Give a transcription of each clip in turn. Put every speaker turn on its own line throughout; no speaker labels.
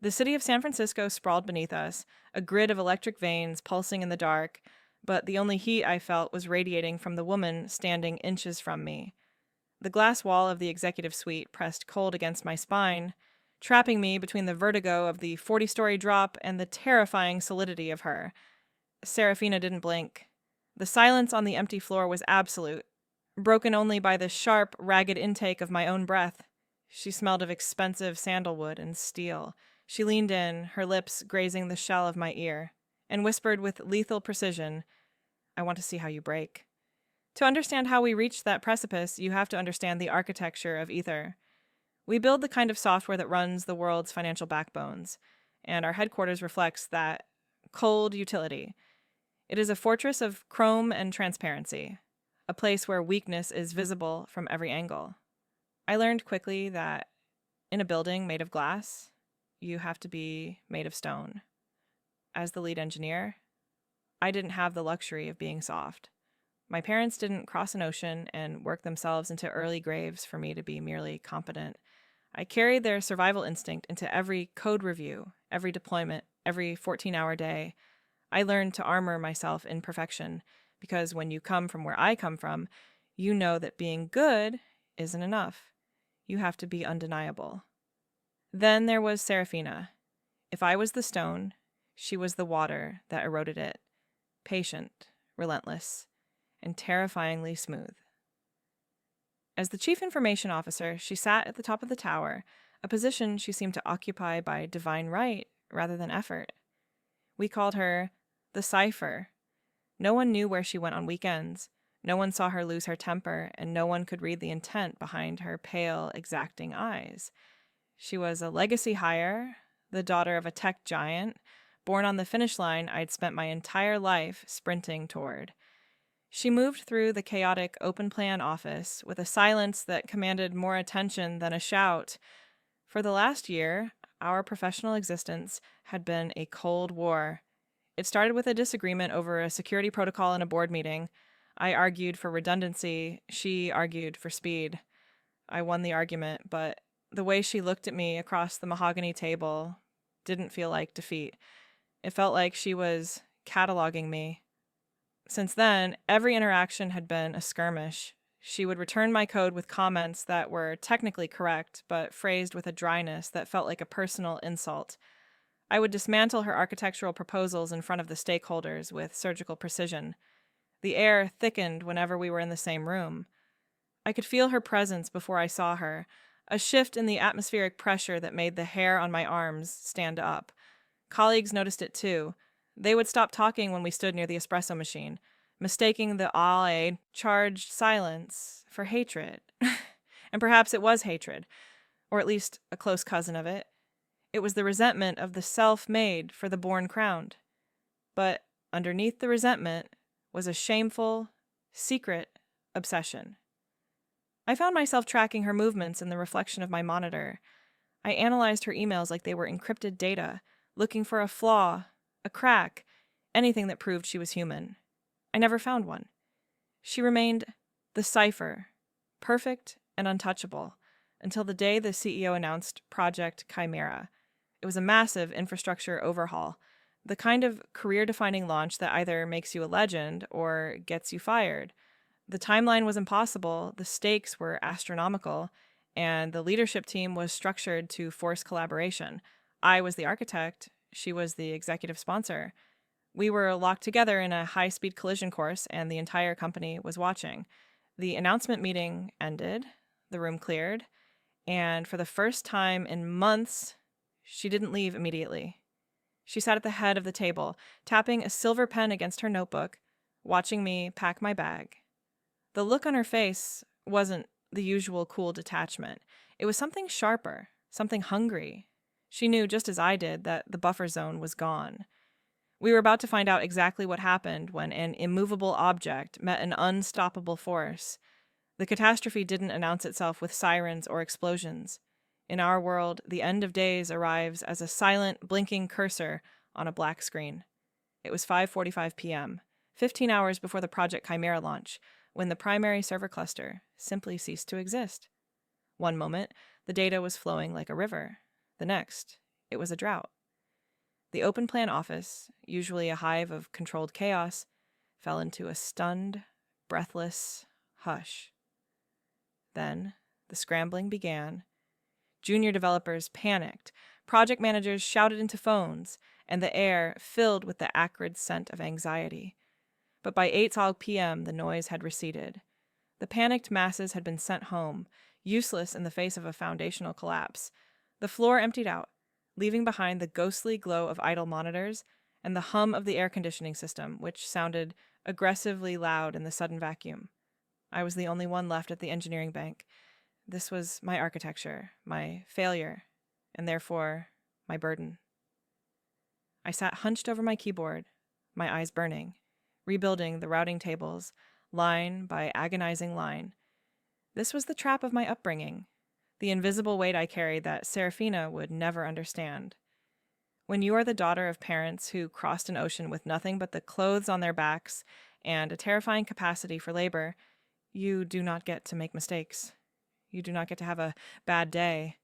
The city of San Francisco sprawled beneath us, a grid of electric veins pulsing in the dark, but the only heat I felt was radiating from the woman standing inches from me. The glass wall of the executive suite pressed cold against my spine, trapping me between the vertigo of the 40-story drop and the terrifying solidity of her. Serafina didn't blink. The silence on the empty floor was absolute, broken only by the sharp, ragged intake of my own breath. She smelled of expensive sandalwood and steel. She leaned in, her lips grazing the shell of my ear, and whispered with lethal precision, "I want to see how you break." To understand how we reached that precipice, you have to understand the architecture of ether. We build the kind of software that runs the world's financial backbones, and our headquarters reflects that cold utility. It is a fortress of chrome and transparency, a place where weakness is visible from every angle. I learned quickly that in a building made of glass, you have to be made of stone. As the lead engineer, I didn't have the luxury of being soft. My parents didn't cross an ocean and work themselves into early graves for me to be merely competent. I carried their survival instinct into every code review, every deployment, every 14-hour day. I learned to armor myself in perfection, because when you come from where I come from, you know that being good isn't enough. You have to be undeniable. Then there was Serafina. If I was the stone, she was the water that eroded it. Patient, relentless, and terrifyingly smooth. As the chief information officer, she sat at the top of the tower, a position she seemed to occupy by divine right rather than effort. We called her the Cipher. No one knew where she went on weekends. No one saw her lose her temper, and no one could read the intent behind her pale, exacting eyes. She was a legacy hire, the daughter of a tech giant, born on the finish line I'd spent my entire life sprinting toward. She moved through the chaotic open-plan office with a silence that commanded more attention than a shout. For the last year, our professional existence had been a cold war. It started with a disagreement over a security protocol in a board meeting. I argued for redundancy. She argued for speed. I won the argument, but the way she looked at me across the mahogany table didn't feel like defeat. It felt like she was cataloging me. Since then, every interaction had been a skirmish. She would return my code with comments that were technically correct, but phrased with a dryness that felt like a personal insult. I would dismantle her architectural proposals in front of the stakeholders with surgical precision. The air thickened whenever we were in the same room. I could feel her presence before I saw her, a shift in the atmospheric pressure that made the hair on my arms stand up. Colleagues noticed it too. They would stop talking when we stood near the espresso machine, mistaking the charged silence for hatred. And perhaps it was hatred, or at least a close cousin of it. It was the resentment of the self-made for the born-crowned. But underneath the resentment was a shameful, secret obsession. I found myself tracking her movements in the reflection of my monitor. I analyzed her emails like they were encrypted data, looking for a flaw, a crack, anything that proved she was human. I never found one. She remained the Cipher, perfect and untouchable, until the day the CEO announced Project Chimera. It was a massive infrastructure overhaul, the kind of career-defining launch that either makes you a legend or gets you fired. The timeline was impossible, the stakes were astronomical, and the leadership team was structured to force collaboration. I was the architect, she was the executive sponsor. We were locked together in a high-speed collision course, and the entire company was watching. The announcement meeting ended, the room cleared, and for the first time in months, she didn't leave immediately. She sat at the head of the table, tapping a silver pen against her notebook, watching me pack my bag. The look on her face wasn't the usual cool detachment. It was something sharper, something hungry. She knew, just as I did, that the buffer zone was gone. We were about to find out exactly what happened when an immovable object met an unstoppable force. The catastrophe didn't announce itself with sirens or explosions. In our world, the end of days arrives as a silent, blinking cursor on a black screen. It was 5:45 p.m., 15 hours before the Project Chimera launch, when the primary server cluster simply ceased to exist. One moment, the data was flowing like a river. The next, It was a drought. The open plan office, usually a hive of controlled chaos, fell into a stunned, breathless hush. Then, the scrambling began. Junior developers panicked, project managers shouted into phones, and the air filled with the acrid scent of anxiety. But by 8 p.m., the noise had receded. The panicked masses had been sent home, useless in the face of a foundational collapse. The floor emptied out, leaving behind the ghostly glow of idle monitors and the hum of the air conditioning system, which sounded aggressively loud in the sudden vacuum. I was the only one left at the engineering bank. This was my architecture, my failure, and therefore my burden. I sat hunched over my keyboard, my eyes burning, rebuilding the routing tables, line by agonizing line. This was the trap of my upbringing, the invisible weight I carried that Seraphina would never understand. When you are the daughter of parents who crossed an ocean with nothing but the clothes on their backs and a terrifying capacity for labor, you do not get to make mistakes. You do not get to have a bad day.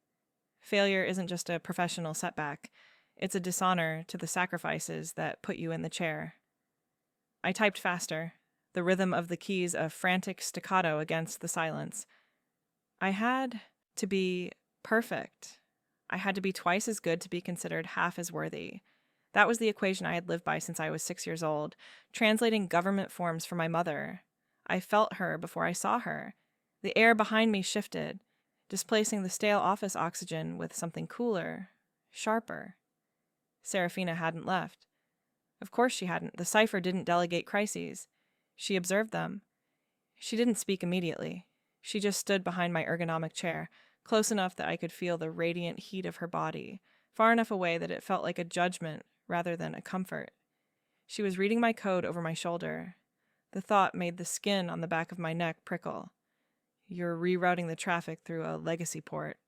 Failure isn't just a professional setback. It's a dishonor to the sacrifices that put you in the chair. I typed faster, the rhythm of the keys a frantic staccato against the silence. I had to be perfect. I had to be twice as good to be considered half as worthy. That was the equation I had lived by since I was 6 years old, translating government forms for my mother. I felt her before I saw her. The air behind me shifted, displacing the stale office oxygen with something cooler, sharper. Seraphina hadn't left. Of course she hadn't. The cipher didn't delegate crises. She observed them. She didn't speak immediately. She just stood behind my ergonomic chair, close enough that I could feel the radiant heat of her body, far enough away that it felt like a judgment rather than a comfort. She was reading my code over my shoulder. The thought made the skin on the back of my neck prickle. "You're rerouting the traffic through a legacy port,"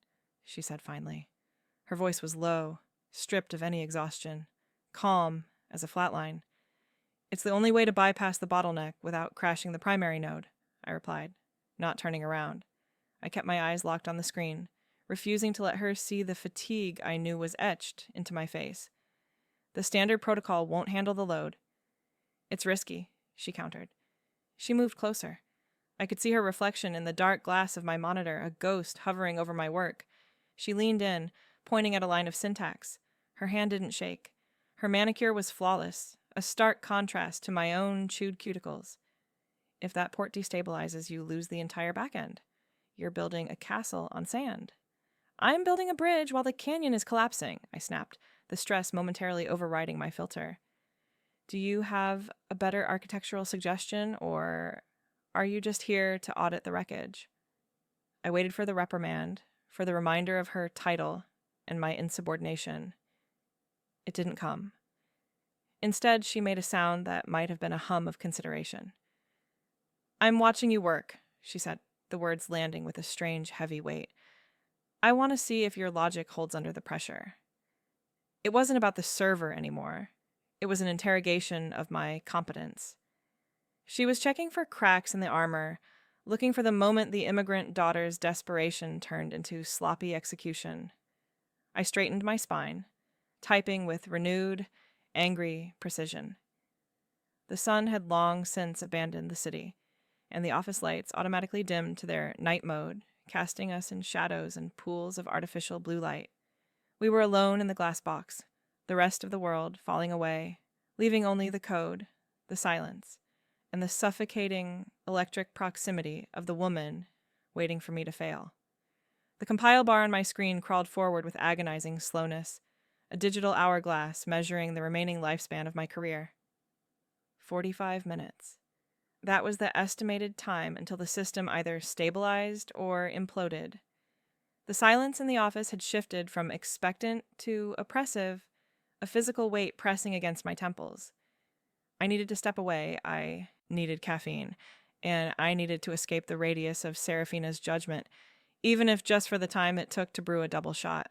she said finally. Her voice was low, stripped of any exhaustion, calm as a flatline. "It's the only way to bypass the bottleneck without crashing the primary node," I replied, not turning around. I kept my eyes locked on the screen, refusing to let her see the fatigue I knew was etched into my face. "The standard protocol won't handle the load." "It's risky," she countered. She moved closer. I could see her reflection in the dark glass of my monitor, a ghost hovering over my work. She leaned in, pointing at a line of syntax. Her hand didn't shake. Her manicure was flawless, a stark contrast to my own chewed cuticles. "If that port destabilizes, you lose the entire backend. You're building a castle on sand." "I'm building a bridge while the canyon is collapsing," I snapped, the stress momentarily overriding my filter. "Do you have a better architectural suggestion, or are you just here to audit the wreckage?" I waited for the reprimand, for the reminder of her title and my insubordination. It didn't come. Instead, she made a sound that might have been a hum of consideration. "I'm watching you work," she said, the words landing with a strange, heavy weight. "I want to see if your logic holds under the pressure." It wasn't about the server anymore. It was an interrogation of my competence. She was checking for cracks in the armor, looking for the moment the immigrant daughter's desperation turned into sloppy execution. I straightened my spine, typing with renewed, angry precision. The sun had long since abandoned the city, and the office lights automatically dimmed to their night mode, casting us in shadows and pools of artificial blue light. We were alone in the glass box, the rest of the world falling away, leaving only the code, the silence, and the suffocating electric proximity of the woman waiting for me to fail. The compile bar on my screen crawled forward with agonizing slowness, a digital hourglass measuring the remaining lifespan of my career. 45 minutes. That was the estimated time until the system either stabilized or imploded. The silence in the office had shifted from expectant to oppressive, a physical weight pressing against my temples. I needed to step away. I needed caffeine, and I needed to escape the radius of Seraphina's judgment, even if just for the time it took to brew a double shot.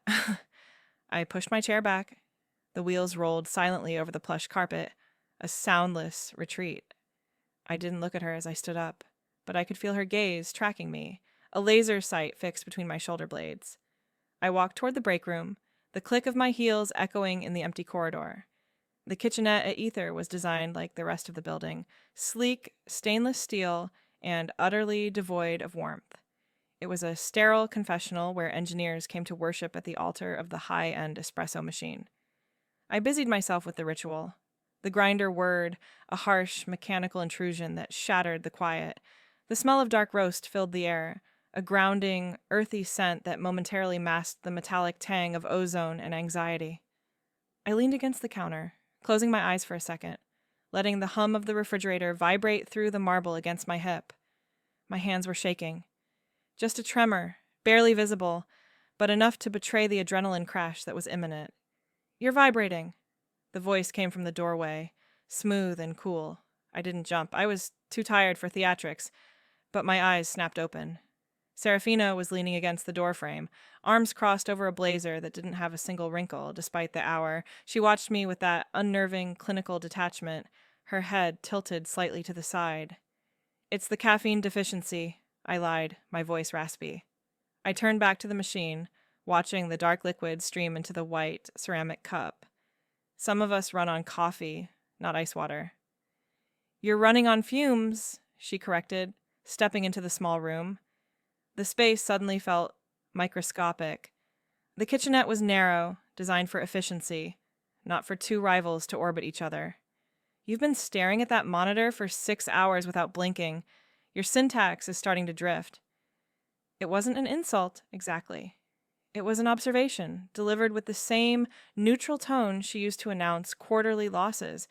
I pushed my chair back. The wheels rolled silently over the plush carpet, a soundless retreat. I didn't look at her as I stood up, but I could feel her gaze tracking me, a laser sight fixed between my shoulder blades. I walked toward the break room, the click of my heels echoing in the empty corridor. The kitchenette at Ether was designed like the rest of the building, sleek, stainless steel, and utterly devoid of warmth. It was a sterile confessional where engineers came to worship at the altar of the high-end espresso machine. I busied myself with the ritual. The grinder whirred, a harsh, mechanical intrusion that shattered the quiet. The smell of dark roast filled the air, a grounding, earthy scent that momentarily masked the metallic tang of ozone and anxiety. I leaned against the counter, closing my eyes for a second, letting the hum of the refrigerator vibrate through the marble against my hip. My hands were shaking. Just a tremor, barely visible, but enough to betray the adrenaline crash that was imminent. "You're vibrating." The voice came from the doorway, smooth and cool. I didn't jump. I was too tired for theatrics, but my eyes snapped open. Serafina was leaning against the doorframe, arms crossed over a blazer that didn't have a single wrinkle, despite the hour. She watched me with that unnerving clinical detachment, her head tilted slightly to the side. "It's the caffeine deficiency," I lied, my voice raspy. I turned back to the machine, watching the dark liquid stream into the white ceramic cup. "Some of us run on coffee, not ice water." "You're running on fumes," she corrected, stepping into the small room. The space suddenly felt microscopic. The kitchenette was narrow, designed for efficiency, not for two rivals to orbit each other. "You've been staring at that monitor for 6 hours without blinking. Your syntax is starting to drift." It wasn't an insult, exactly. It was an observation, delivered with the same neutral tone she used to announce quarterly losses.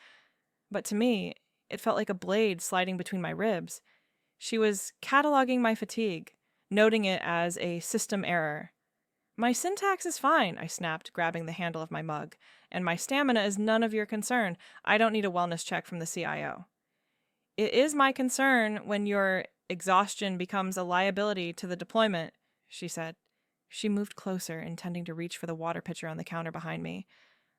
But to me, it felt like a blade sliding between my ribs. She was cataloging my fatigue, noting it as a system error. "My syntax is fine," I snapped, grabbing the handle of my mug. "And my stamina is none of your concern. I don't need a wellness check from the CIO. "It is my concern when your exhaustion becomes a liability to the deployment," she said. She moved closer, intending to reach for the water pitcher on the counter behind me.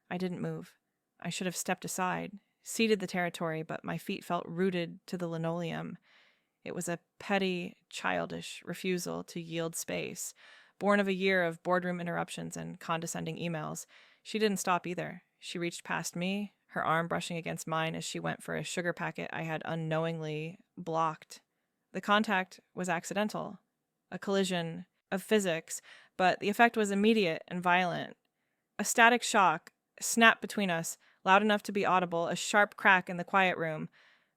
I didn't move. I should have stepped aside, ceded the territory, but my feet felt rooted to the linoleum. It was a petty, childish refusal to yield space, born of a year of boardroom interruptions and condescending emails. She didn't stop either. She reached past me, her arm brushing against mine as she went for a sugar packet I had unknowingly blocked. The contact was accidental, a collision of physics, but the effect was immediate and violent. A static shock snapped between us, loud enough to be audible, a sharp crack in the quiet room.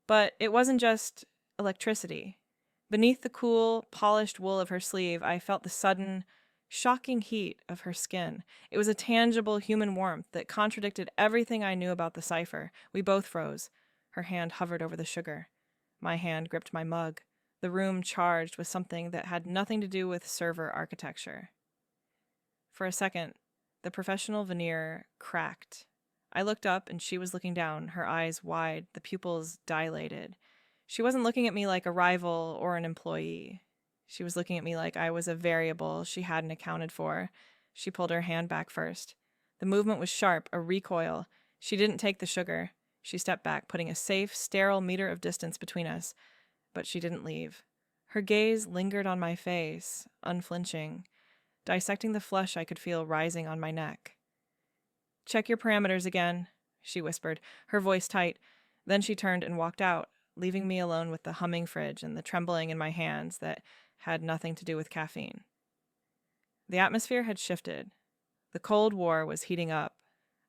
But it wasn't just electricity. Beneath the cool, polished wool of her sleeve, I felt the sudden, shocking heat of her skin. It was a tangible human warmth that contradicted everything I knew about the cipher. We both froze. Her hand hovered over the sugar. My hand gripped my mug, the room charged with something that had nothing to do with server architecture. For a second, the professional veneer cracked. I looked up and she was looking down, her eyes wide, the pupils dilated. She wasn't looking at me like a rival or an employee. She was looking at me like I was a variable she hadn't accounted for. She pulled her hand back first. The movement was sharp, a recoil. She didn't take the sugar. She stepped back, putting a safe, sterile meter of distance between us. But she didn't leave. Her gaze lingered on my face, unflinching, dissecting the flush I could feel rising on my neck. "Check your parameters again," she whispered, her voice tight. Then she turned and walked out, leaving me alone with the humming fridge and the trembling in my hands that had nothing to do with caffeine. The atmosphere had shifted. The Cold War was heating up.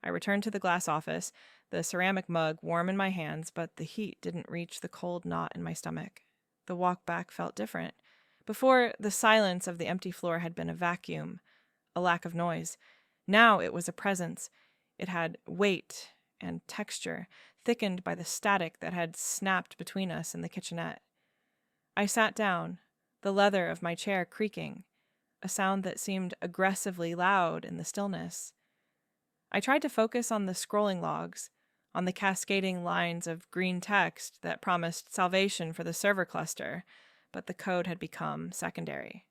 I returned to the glass office, the ceramic mug warm in my hands, but the heat didn't reach the cold knot in my stomach. The walk back felt different. Before, the silence of the empty floor had been a vacuum, a lack of noise. Now it was a presence. It had weight and texture, thickened by the static that had snapped between us in the kitchenette. I sat down, the leather of my chair creaking, a sound that seemed aggressively loud in the stillness. I tried to focus on the scrolling logs, on the cascading lines of green text that promised salvation for the server cluster, but the code had become secondary.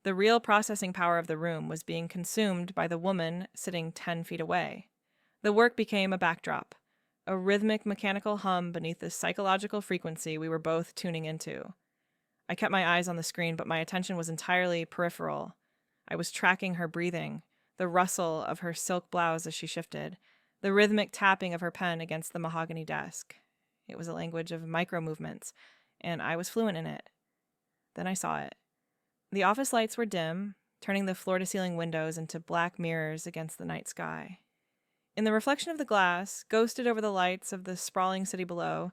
The real processing power of the room was being consumed by the woman sitting 10 feet away. The work became a backdrop, a rhythmic mechanical hum beneath the psychological frequency we were both tuning into. I kept my eyes on the screen, but my attention was entirely peripheral. I was tracking her breathing, the rustle of her silk blouse as she shifted, the rhythmic tapping of her pen against the mahogany desk. It was a language of micro-movements, and I was fluent in it. Then I saw it. The office lights were dim, turning the floor-to-ceiling windows into black mirrors against the night sky. In the reflection of the glass, ghosted over the lights of the sprawling city below,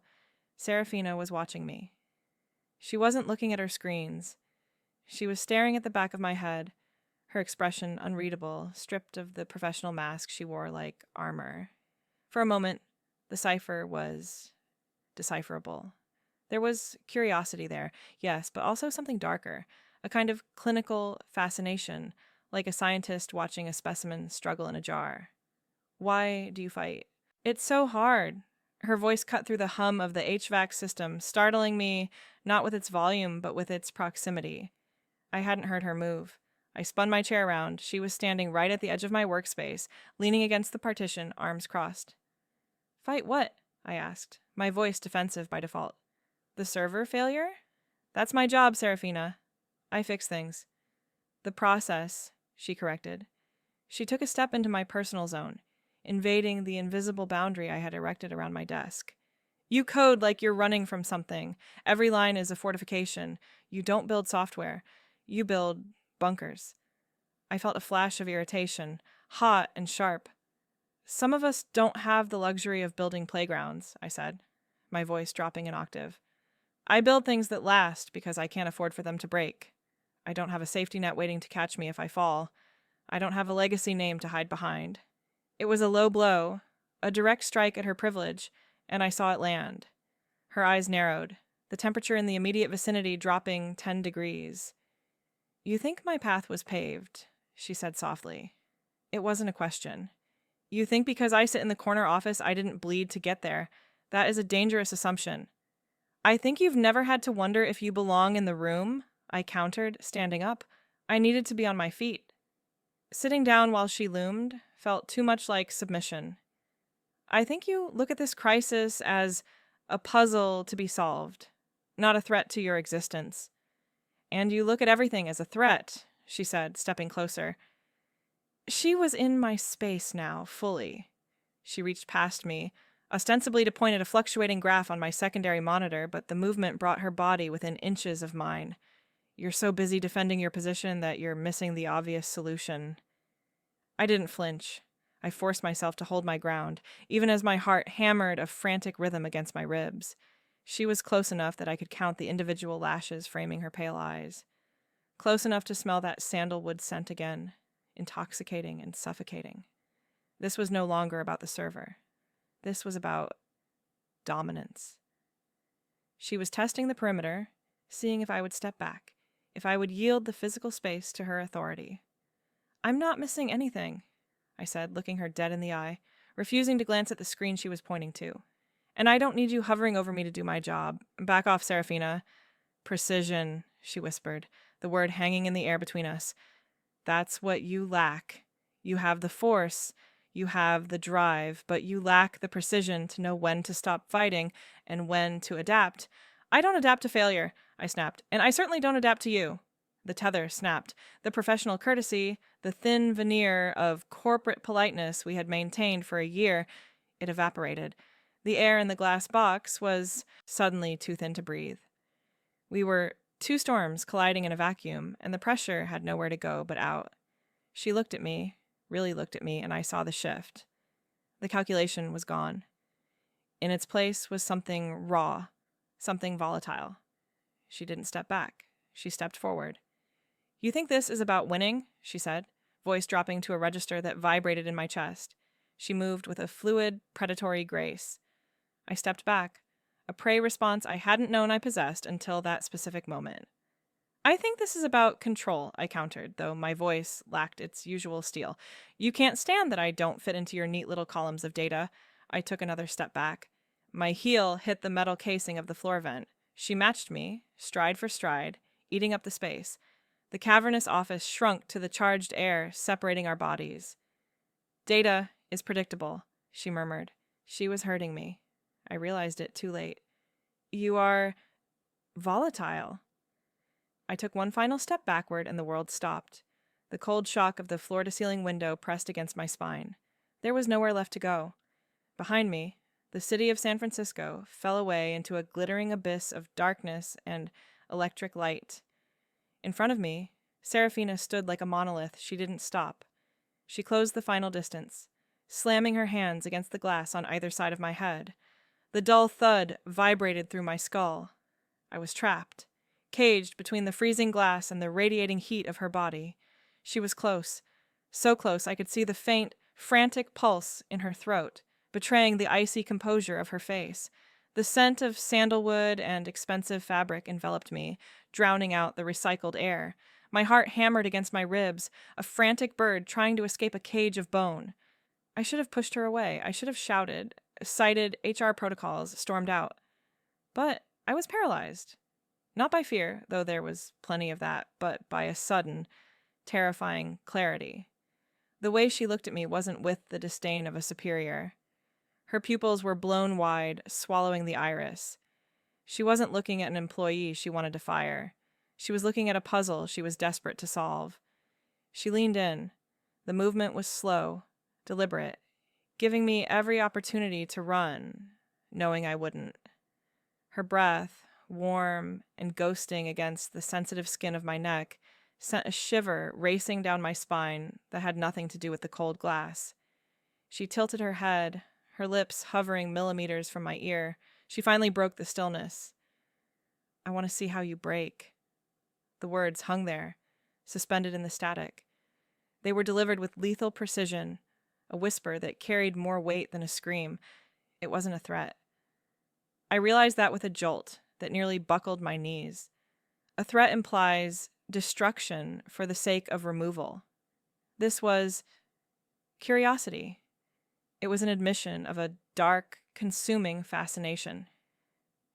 Serafina was watching me. She wasn't looking at her screens. She was staring at the back of my head, her expression unreadable, stripped of the professional mask she wore like armor. For a moment, the cipher was decipherable. There was curiosity there, yes, but also something darker, a kind of clinical fascination, like a scientist watching a specimen struggle in a jar. Why do you fight? It's so hard. Her voice cut through the hum of the HVAC system, startling me not with its volume, but with its proximity. I hadn't heard her move. I spun my chair around. She was standing right at the edge of my workspace, leaning against the partition, arms crossed. Fight what? I asked, my voice defensive by default. The server failure? That's my job, Serafina. I fix things. The process, she corrected. She took a step into my personal zone, invading the invisible boundary I had erected around my desk. You code like you're running from something. Every line is a fortification. You don't build software. You build bunkers. I felt a flash of irritation, hot and sharp. Some of us don't have the luxury of building playgrounds, I said, my voice dropping an octave. I build things that last because I can't afford for them to break. I don't have a safety net waiting to catch me if I fall. I don't have a legacy name to hide behind. It was a low blow, a direct strike at her privilege, and I saw it land. Her eyes narrowed, the temperature in the immediate vicinity dropping 10 degrees. You think my path was paved, she said softly. It wasn't a question. You think because I sit in the corner office I didn't bleed to get there. That is a dangerous assumption. I think you've never had to wonder if you belong in the room, I countered, standing up. I needed to be on my feet. Sitting down while she loomed felt too much like submission. I think you look at this crisis as a puzzle to be solved, not a threat to your existence. And you look at everything as a threat, she said, stepping closer. She was in my space now, fully. She reached past me, ostensibly to point at a fluctuating graph on my secondary monitor, but the movement brought her body within inches of mine. You're so busy defending your position that you're missing the obvious solution. I didn't flinch. I forced myself to hold my ground, even as my heart hammered a frantic rhythm against my ribs. She was close enough that I could count the individual lashes framing her pale eyes. Close enough to smell that sandalwood scent again, intoxicating and suffocating. This was no longer about the server. This was about dominance. She was testing the perimeter, seeing if I would step back, if I would yield the physical space to her authority. I'm not missing anything, I said, looking her dead in the eye, refusing to glance at the screen she was pointing to. And I don't need you hovering over me to do my job. Back off, Serafina. Precision, she whispered, the word hanging in the air between us. That's what you lack. You have the force, you have the drive, but you lack the precision to know when to stop fighting and when to adapt. I don't adapt to failure, I snapped, and I certainly don't adapt to you. The tether snapped. The professional courtesy, the thin veneer of corporate politeness we had maintained for a year, it evaporated. The air in the glass box was suddenly too thin to breathe. We were two storms colliding in a vacuum, and the pressure had nowhere to go but out. She looked at me, really looked at me, and I saw the shift. The calculation was gone. In its place was something raw, something volatile. She didn't step back. She stepped forward. You think this is about winning? She said, voice dropping to a register that vibrated in my chest. She moved with a fluid, predatory grace. I stepped back, a prey response I hadn't known I possessed until that specific moment. I think this is about control, I countered, though my voice lacked its usual steel. You can't stand that I don't fit into your neat little columns of data. I took another step back. My heel hit the metal casing of the floor vent. She matched me, stride for stride, eating up the space. The cavernous office shrunk to the charged air separating our bodies. Data is predictable, she murmured. She was hurting me. I realized it too late. You are volatile. I took one final step backward and the world stopped. The cold shock of the floor-to-ceiling window pressed against my spine. There was nowhere left to go. Behind me, the city of San Francisco fell away into a glittering abyss of darkness and electric light. In front of me, Seraphina stood like a monolith. She didn't stop. She closed the final distance, slamming her hands against the glass on either side of my head. The dull thud vibrated through my skull. I was trapped, caged between the freezing glass and the radiating heat of her body. She was close, so close I could see the faint, frantic pulse in her throat, betraying the icy composure of her face. The scent of sandalwood and expensive fabric enveloped me, drowning out the recycled air. My heart hammered against my ribs, a frantic bird trying to escape a cage of bone. I should have pushed her away. I should have shouted, cited HR protocols, stormed out. But I was paralyzed. Not by fear, though there was plenty of that, but by a sudden, terrifying clarity. The way she looked at me wasn't with the disdain of a superior. Her pupils were blown wide, swallowing the iris. She wasn't looking at an employee she wanted to fire. She was looking at a puzzle she was desperate to solve. She leaned in. The movement was slow, deliberate, giving me every opportunity to run, knowing I wouldn't. Her breath, warm and ghosting against the sensitive skin of my neck, sent a shiver racing down my spine that had nothing to do with the cold glass. She tilted her head, her lips hovering millimeters from my ear. She finally broke the stillness. "I want to see how you break." The words hung there, suspended in the static. They were delivered with lethal precision, a whisper that carried more weight than a scream. It wasn't a threat. I realized that with a jolt that nearly buckled my knees. A threat implies destruction for the sake of removal. This was curiosity. It was an admission of a dark, consuming fascination.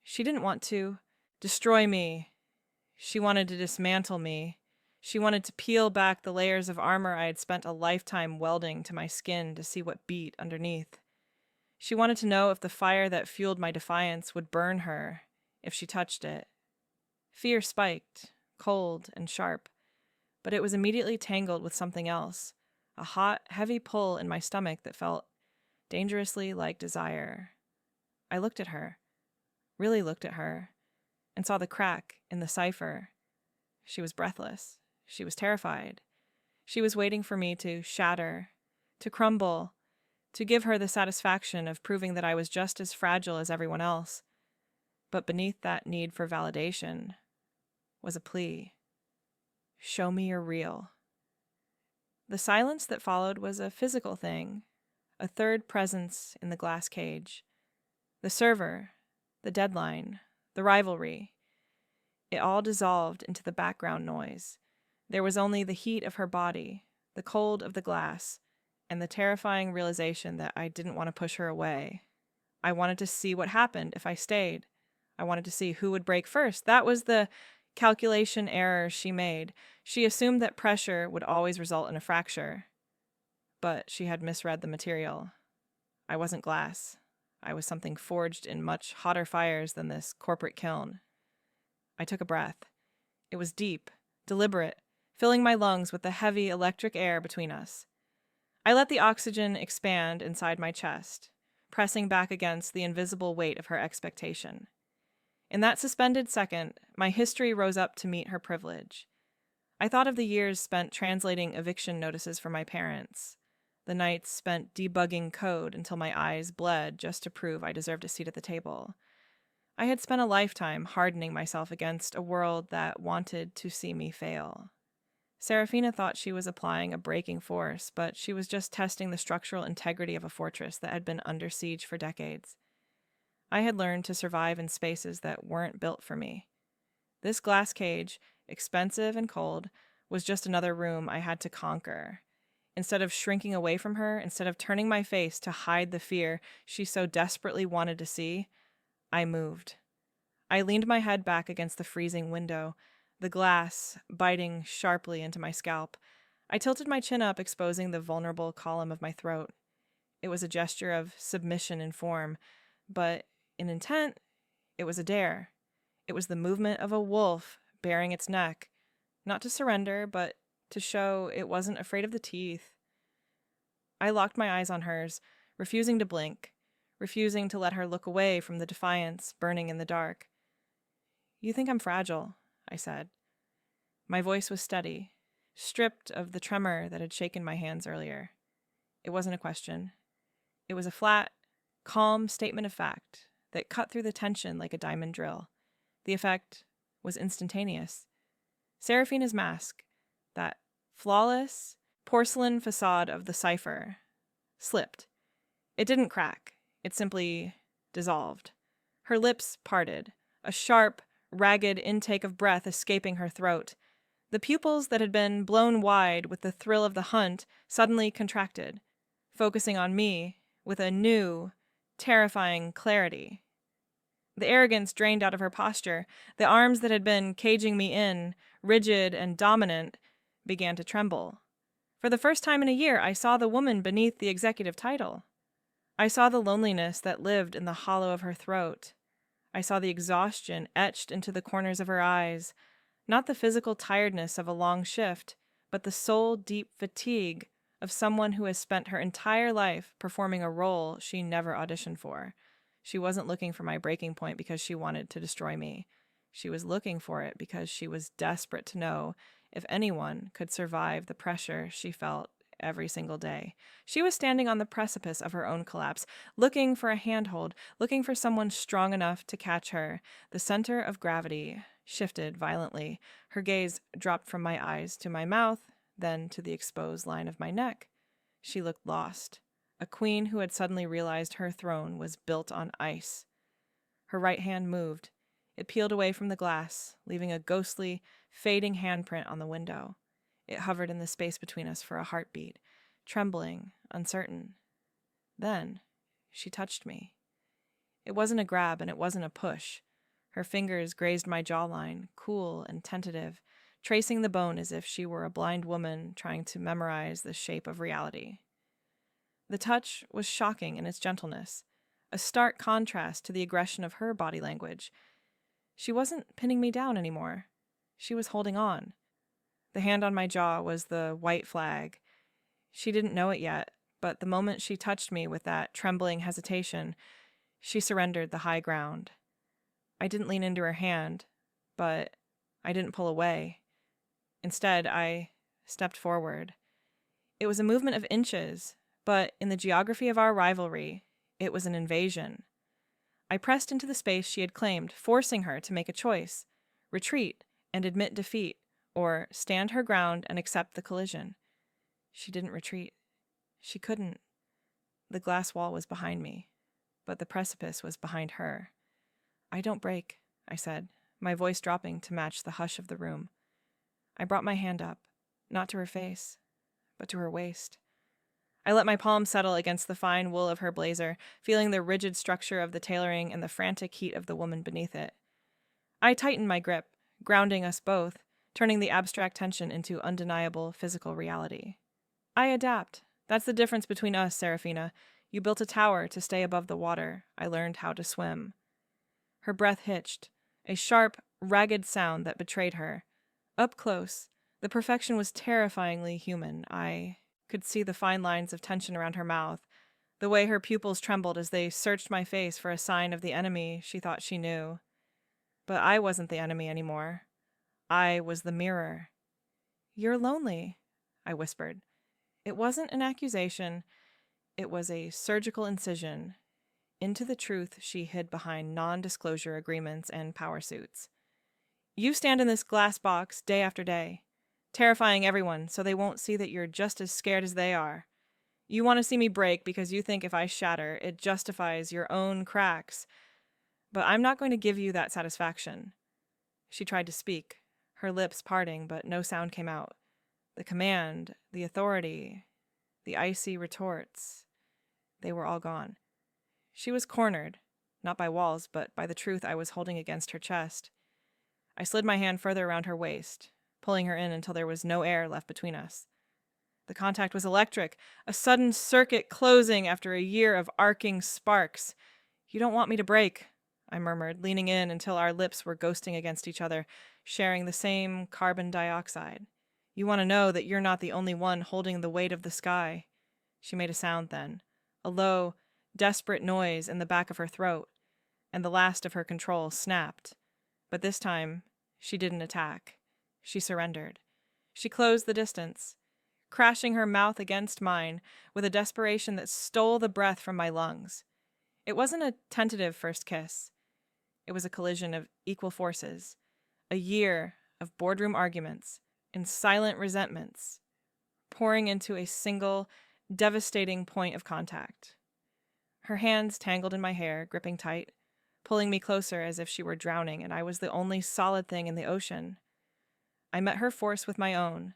She didn't want to destroy me. She wanted to dismantle me. She wanted to peel back the layers of armor I had spent a lifetime welding to my skin to see what beat underneath. She wanted to know if the fire that fueled my defiance would burn her if she touched it. Fear spiked, cold and sharp, but it was immediately tangled with something else, a hot, heavy pull in my stomach that felt dangerously like desire. I looked at her, really looked at her, and saw the crack in the cipher. She was breathless. She was terrified. She was waiting for me to shatter, to crumble, to give her the satisfaction of proving that I was just as fragile as everyone else. But beneath that need for validation was a plea. Show me you're real. The silence that followed was a physical thing, a third presence in the glass cage. The server, the deadline, the rivalry. It all dissolved into the background noise. There was only the heat of her body, the cold of the glass, and the terrifying realization that I didn't want to push her away. I wanted to see what happened if I stayed. I wanted to see who would break first. That was the calculation error she made. She assumed that pressure would always result in a fracture. But she had misread the material. I wasn't glass. I was something forged in much hotter fires than this corporate kiln. I took a breath. It was deep, deliberate, filling my lungs with the heavy electric air between us. I let the oxygen expand inside my chest, pressing back against the invisible weight of her expectation. In that suspended second, my history rose up to meet her privilege. I thought of the years spent translating eviction notices for my parents, the nights spent debugging code until my eyes bled just to prove I deserved a seat at the table. I had spent a lifetime hardening myself against a world that wanted to see me fail. Seraphina thought she was applying a braking force, but she was just testing the structural integrity of a fortress that had been under siege for decades. I had learned to survive in spaces that weren't built for me. This glass cage, expensive and cold, was just another room I had to conquer. Instead of shrinking away from her, instead of turning my face to hide the fear she so desperately wanted to see, I moved. I leaned my head back against the freezing window, the glass biting sharply into my scalp. I tilted my chin up, exposing the vulnerable column of my throat. It was a gesture of submission in form, but in intent, it was a dare. It was the movement of a wolf baring its neck, not to surrender, but to show it wasn't afraid of the teeth. I locked my eyes on hers, refusing to blink, refusing to let her look away from the defiance burning in the dark. "You think I'm fragile," I said. My voice was steady, stripped of the tremor that had shaken my hands earlier. It wasn't a question. It was a flat, calm statement of fact that cut through the tension like a diamond drill. The effect was instantaneous. Seraphina's mask, that flawless porcelain facade of the cipher, slipped. It didn't crack. It simply dissolved. Her lips parted, a sharp, ragged intake of breath escaping her throat. The pupils that had been blown wide with the thrill of the hunt suddenly contracted, focusing on me with a new, terrifying clarity. The arrogance drained out of her posture. The arms that had been caging me in, rigid and dominant, began to tremble. For the first time in a year, I saw the woman beneath the executive title. I saw the loneliness that lived in the hollow of her throat. I saw the exhaustion etched into the corners of her eyes, not the physical tiredness of a long shift, but the soul-deep fatigue of someone who has spent her entire life performing a role she never auditioned for. She wasn't looking for my breaking point because she wanted to destroy me. She was looking for it because she was desperate to know if anyone could survive the pressure she felt every single day. She was standing on the precipice of her own collapse, looking for a handhold, looking for someone strong enough to catch her. The center of gravity shifted violently. Her gaze dropped from my eyes to my mouth, then to the exposed line of my neck. She looked lost, a queen who had suddenly realized her throne was built on ice. Her right hand moved. It peeled away from the glass, leaving a ghostly, fading handprint on the window. It hovered in the space between us for a heartbeat, trembling, uncertain. Then, she touched me. It wasn't a grab and it wasn't a push. Her fingers grazed my jawline, cool and tentative, tracing the bone as if she were a blind woman trying to memorize the shape of reality. The touch was shocking in its gentleness, a stark contrast to the aggression of her body language. She wasn't pinning me down anymore. She was holding on. The hand on my jaw was the white flag. She didn't know it yet, but the moment she touched me with that trembling hesitation, she surrendered the high ground. I didn't lean into her hand, but I didn't pull away. Instead, I stepped forward. It was a movement of inches, but in the geography of our rivalry, it was an invasion. I pressed into the space she had claimed, forcing her to make a choice: retreat and admit defeat, or stand her ground and accept the collision. She didn't retreat. She couldn't. The glass wall was behind me, but the precipice was behind her. "I don't break," I said, my voice dropping to match the hush of the room. I brought my hand up, not to her face, but to her waist. I let my palm settle against the fine wool of her blazer, feeling the rigid structure of the tailoring and the frantic heat of the woman beneath it. I tightened my grip, grounding us both, turning the abstract tension into undeniable physical reality. "I adapt. That's the difference between us, Seraphina. You built a tower to stay above the water. I learned how to swim." Her breath hitched, a sharp, ragged sound that betrayed her. Up close, the perfection was terrifyingly human. I could see the fine lines of tension around her mouth, the way her pupils trembled as they searched my face for a sign of the enemy she thought she knew. But I wasn't the enemy anymore. I was the mirror. "You're lonely," I whispered. It wasn't an accusation. It was a surgical incision into the truth she hid behind non-disclosure agreements and power suits. "You stand in this glass box day after day, terrifying everyone so they won't see that you're just as scared as they are. You want to see me break because you think if I shatter, it justifies your own cracks. But I'm not going to give you that satisfaction." She tried to speak, her lips parting, but no sound came out. The command, the authority, the icy retorts, they were all gone. She was cornered, not by walls, but by the truth I was holding against her chest. I slid my hand further around her waist, pulling her in until there was no air left between us. The contact was electric, a sudden circuit closing after a year of arcing sparks. "You don't want me to break," I murmured, leaning in until our lips were ghosting against each other, sharing the same carbon dioxide. You want to know that you're not the only one holding the weight of the sky. She made a sound then, a low, desperate noise in the back of her throat, and the last of her control snapped. But this time, she didn't attack. She surrendered. She closed the distance, crashing her mouth against mine with a desperation that stole the breath from my lungs. It wasn't a tentative first kiss. It was a collision of equal forces, a year of boardroom arguments and silent resentments, pouring into a single, devastating point of contact. Her hands tangled in my hair, gripping tight, pulling me closer as if she were drowning and I was the only solid thing in the ocean. I met her force with my own,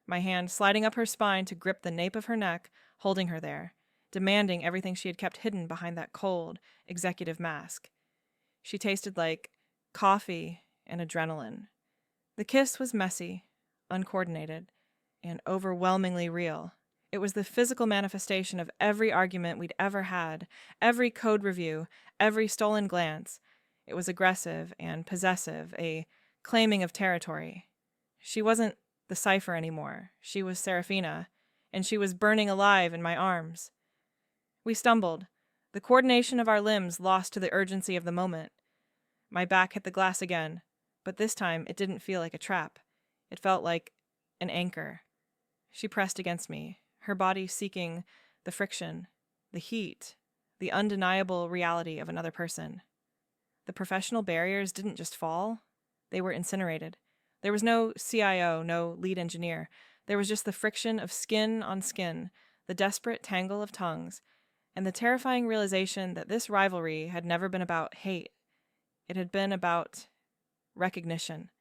my hand sliding up her spine to grip the nape of her neck, holding her there, demanding everything she had kept hidden behind that cold, executive mask. She tasted like coffee and adrenaline. The kiss was messy, uncoordinated, and overwhelmingly real. It was the physical manifestation of every argument we'd ever had, every code review, every stolen glance. It was aggressive and possessive, a claiming of territory. She wasn't the cipher anymore. She was Seraphina, and she was burning alive in my arms. We stumbled, the coordination of our limbs lost to the urgency of the moment. My back hit the glass again, but this time it didn't feel like a trap. It felt like an anchor. She pressed against me, her body seeking the friction, the heat, the undeniable reality of another person. The professional barriers didn't just fall, they were incinerated. There was no CIO, no lead engineer. There was just the friction of skin on skin, the desperate tangle of tongues, and the terrifying realization that this rivalry had never been about hate. It had been about recognition.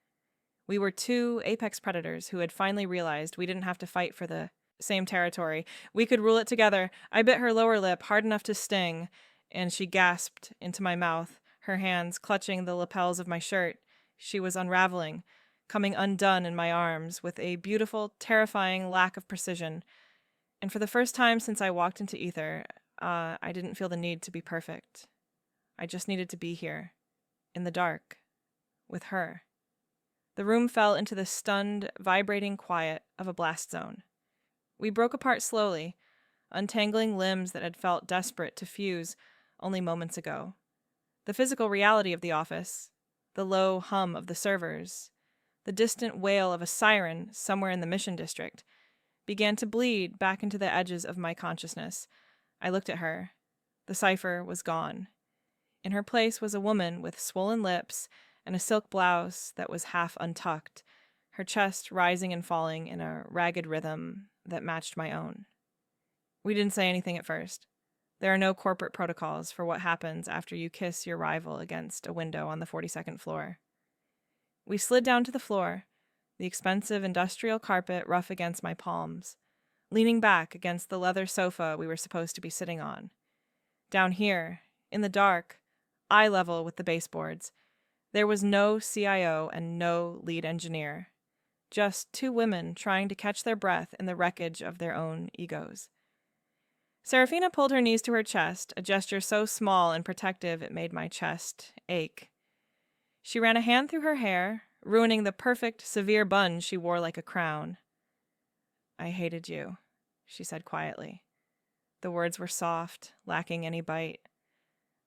We were two apex predators who had finally realized we didn't have to fight for the same territory. We could rule it together. I bit her lower lip hard enough to sting, and she gasped into my mouth, her hands clutching the lapels of my shirt. She was unraveling, coming undone in my arms with a beautiful, terrifying lack of precision. And for the first time since I walked into ether, I didn't feel the need to be perfect. I just needed to be here, in the dark, with her. The room fell into the stunned, vibrating quiet of a blast zone. We broke apart slowly, untangling limbs that had felt desperate to fuse only moments ago. The physical reality of the office, the low hum of the servers, the distant wail of a siren somewhere in the mission district, began to bleed back into the edges of my consciousness. I looked at her. The cipher was gone. In her place was a woman with swollen lips and a silk blouse that was half untucked, her chest rising and falling in a ragged rhythm that matched my own. We didn't say anything at first. There are no corporate protocols for what happens after you kiss your rival against a window on the 42nd floor. We slid down to the floor, the expensive industrial carpet rough against my palms, leaning back against the leather sofa we were supposed to be sitting on. Down here, in the dark, eye level with the baseboards, there was no CIO and no lead engineer. Just two women trying to catch their breath in the wreckage of their own egos. Seraphina pulled her knees to her chest, a gesture so small and protective it made my chest ache. She ran a hand through her hair, ruining the perfect, severe bun she wore like a crown. "I hated you," she said quietly. The words were soft, lacking any bite.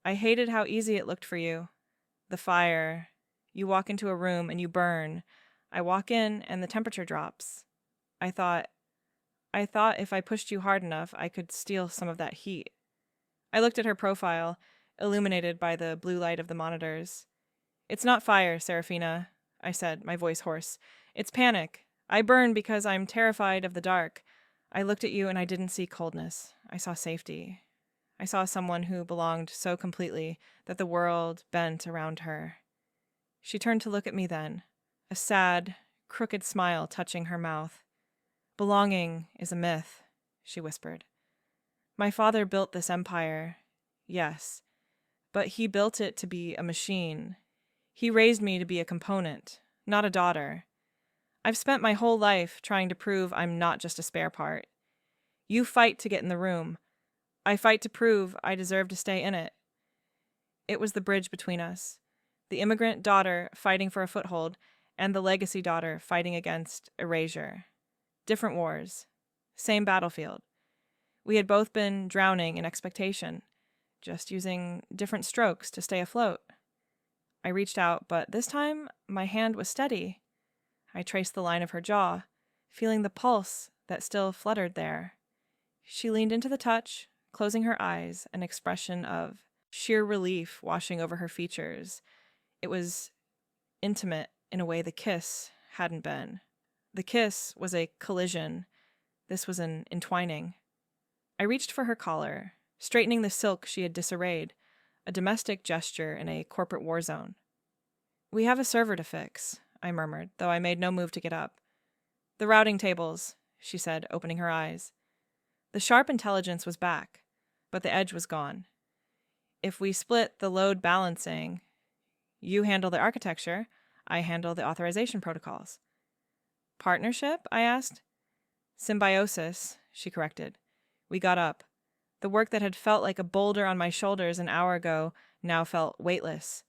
"I hated how easy it looked for you. The fire. You walk into a room and you burn. I walk in and the temperature drops. I thought if I pushed you hard enough, I could steal some of that heat." I looked at her profile, illuminated by the blue light of the monitors. "It's not fire, Seraphina," I said, my voice hoarse. "It's panic. I burn because I'm terrified of the dark. I looked at you and I didn't see coldness. I saw safety. I saw someone who belonged so completely that the world bent around her." She turned to look at me then, a sad, crooked smile touching her mouth. "Belonging is a myth," she whispered. "My father built this empire, yes, but he built it to be a machine. He raised me to be a component, not a daughter. I've spent my whole life trying to prove I'm not just a spare part. You fight to get in the room. I fight to prove I deserve to stay in it." It was the bridge between us, the immigrant daughter fighting for a foothold, and the legacy daughter fighting against erasure. Different wars. Same battlefield. We had both been drowning in expectation, just using different strokes to stay afloat. I reached out, but this time my hand was steady. I traced the line of her jaw, feeling the pulse that still fluttered there. She leaned into the touch, closing her eyes, an expression of sheer relief washing over her features. It was intimate in a way the kiss hadn't been. The kiss was a collision. This was an entwining. I reached for her collar, straightening the silk she had disarrayed, a domestic gesture in a corporate war zone. "We have a server to fix," I murmured, though I made no move to get up. "The routing tables," she said, opening her eyes. The sharp intelligence was back, but the edge was gone. "If we split the load balancing, you handle the architecture, I handle the authorization protocols." "Partnership?" I asked. "Symbiosis," she corrected. We got up. The work that had felt like a boulder on my shoulders an hour ago now felt weightless.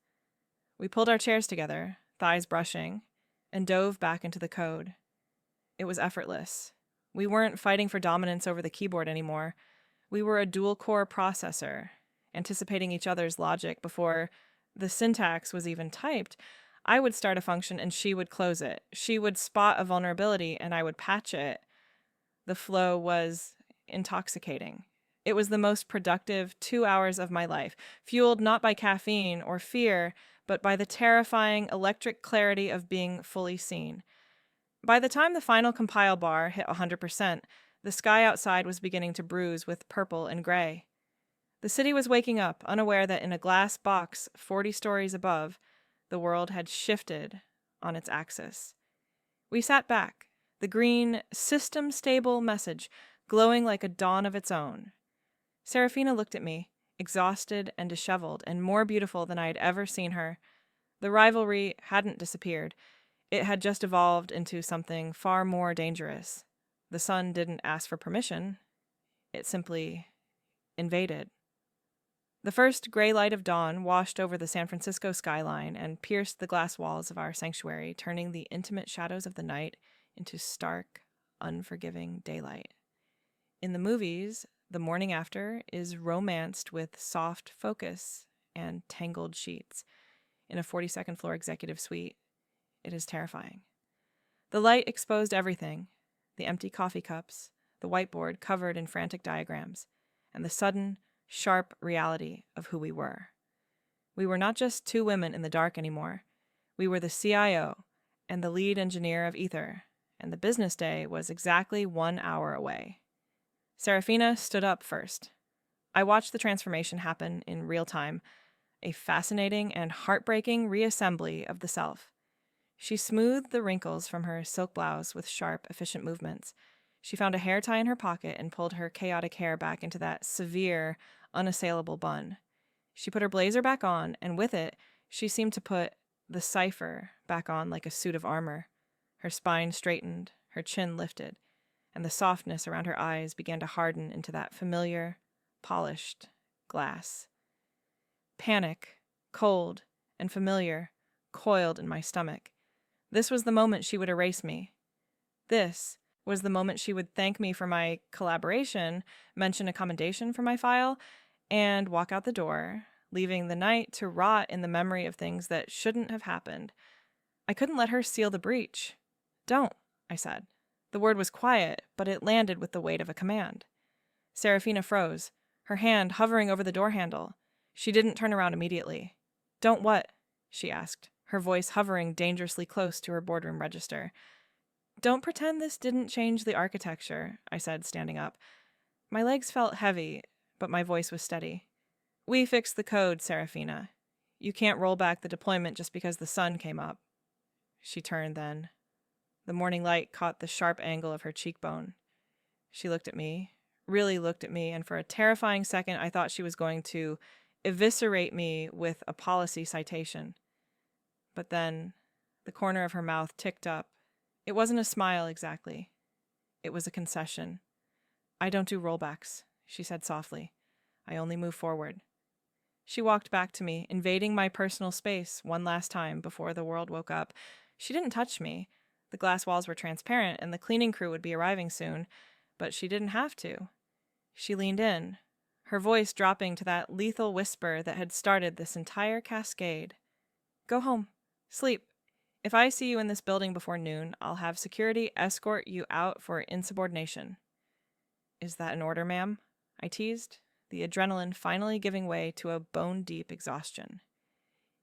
We pulled our chairs together, thighs brushing, and dove back into the code. It was effortless. We weren't fighting for dominance over the keyboard anymore. We were a dual-core processor, anticipating each other's logic before the syntax was even typed. I would start a function and she would close it. She would spot a vulnerability and I would patch it. The flow was intoxicating. It was the most productive 2 hours of my life, fueled not by caffeine or fear, but by the terrifying electric clarity of being fully seen. By the time the final compile bar hit 100%, the sky outside was beginning to bruise with purple and gray. The city was waking up, unaware that in a glass box 40 stories above, the world had shifted on its axis. We sat back, the green, system-stable message glowing like a dawn of its own. Serafina looked at me, exhausted and disheveled, and more beautiful than I had ever seen her. The rivalry hadn't disappeared. It had just evolved into something far more dangerous. The sun didn't ask for permission. It simply invaded. The first gray light of dawn washed over the San Francisco skyline and pierced the glass walls of our sanctuary, turning the intimate shadows of the night into stark, unforgiving daylight. In the movies, the morning after is romanced with soft focus and tangled sheets. In a 42nd floor executive suite, it is terrifying. The light exposed everything, the empty coffee cups, the whiteboard covered in frantic diagrams, and the sudden, sharp reality of who we were. We were not just two women in the dark anymore. We were the CIO and the lead engineer of Ether, and the business day was exactly 1 hour away. Serafina stood up first. I watched the transformation happen in real time, a fascinating and heartbreaking reassembly of the self. She smoothed the wrinkles from her silk blouse with sharp, efficient movements. She found a hair tie in her pocket and pulled her chaotic hair back into that severe, unassailable bun. She put her blazer back on, and with it, she seemed to put the cipher back on like a suit of armor. Her spine straightened, her chin lifted, and the softness around her eyes began to harden into that familiar, polished glass. Panic, cold and familiar, coiled in my stomach. This was the moment she would erase me. This was the moment she would thank me for my collaboration, mention a commendation for my file, and walk out the door, leaving the night to rot in the memory of things that shouldn't have happened. I couldn't let her seal the breach. "Don't," I said. The word was quiet, but it landed with the weight of a command. Serafina froze, her hand hovering over the door handle. She didn't turn around immediately. "Don't what?" she asked, her voice hovering dangerously close to her boardroom register. "Don't pretend this didn't change the architecture," I said, standing up. My legs felt heavy, but my voice was steady. "We fixed the code, Serafina. You can't roll back the deployment just because the sun came up." She turned then. The morning light caught the sharp angle of her cheekbone. She looked at me, really looked at me, and for a terrifying second I thought she was going to eviscerate me with a policy citation. But then the corner of her mouth ticked up. It wasn't a smile exactly. It was a concession. "I don't do rollbacks," she said softly. "I only move forward." She walked back to me, invading my personal space one last time before the world woke up. She didn't touch me. The glass walls were transparent and the cleaning crew would be arriving soon, but she didn't have to. She leaned in, her voice dropping to that lethal whisper that had started this entire cascade. Go home. Sleep. If I see you in this building before noon, I'll have security escort you out for insubordination. Is that an order, ma'am? I teased, the adrenaline finally giving way to a bone-deep exhaustion.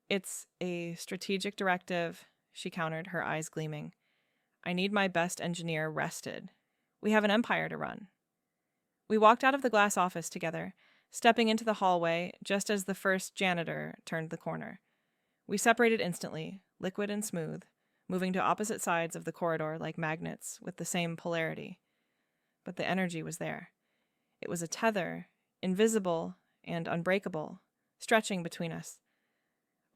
It's a strategic directive, she countered, her eyes gleaming. I need my best engineer rested. We have an empire to run. We walked out of the glass office together, stepping into the hallway just as the first janitor turned the corner. We separated instantly, liquid and smooth, moving to opposite sides of the corridor like magnets with the same polarity. But the energy was there. It was a tether, invisible and unbreakable, stretching between us.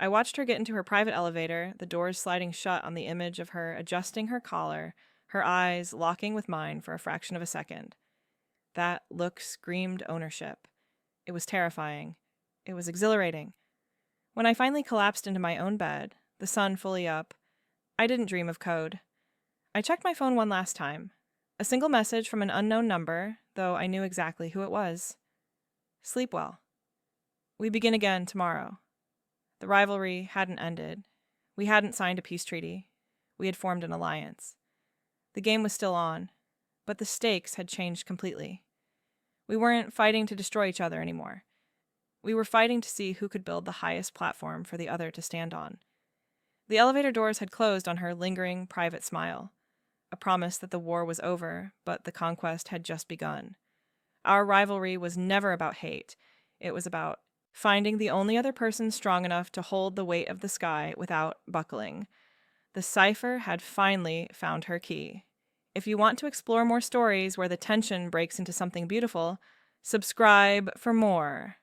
I watched her get into her private elevator, the doors sliding shut on the image of her adjusting her collar, her eyes locking with mine for a fraction of a second. That look screamed ownership. It was terrifying. It was exhilarating. When I finally collapsed into my own bed, the sun fully up, I didn't dream of code. I checked my phone one last time. A single message from an unknown number, though I knew exactly who it was. Sleep well. We begin again tomorrow. The rivalry hadn't ended. We hadn't signed a peace treaty. We had formed an alliance. The game was still on, but the stakes had changed completely. We weren't fighting to destroy each other anymore. We were fighting to see who could build the highest platform for the other to stand on. The elevator doors had closed on her lingering, private smile, a promise that the war was over, but the conquest had just begun. Our rivalry was never about hate. It was about finding the only other person strong enough to hold the weight of the sky without buckling. The cipher had finally found her key. If you want to explore more stories where the tension breaks into something beautiful, subscribe for more.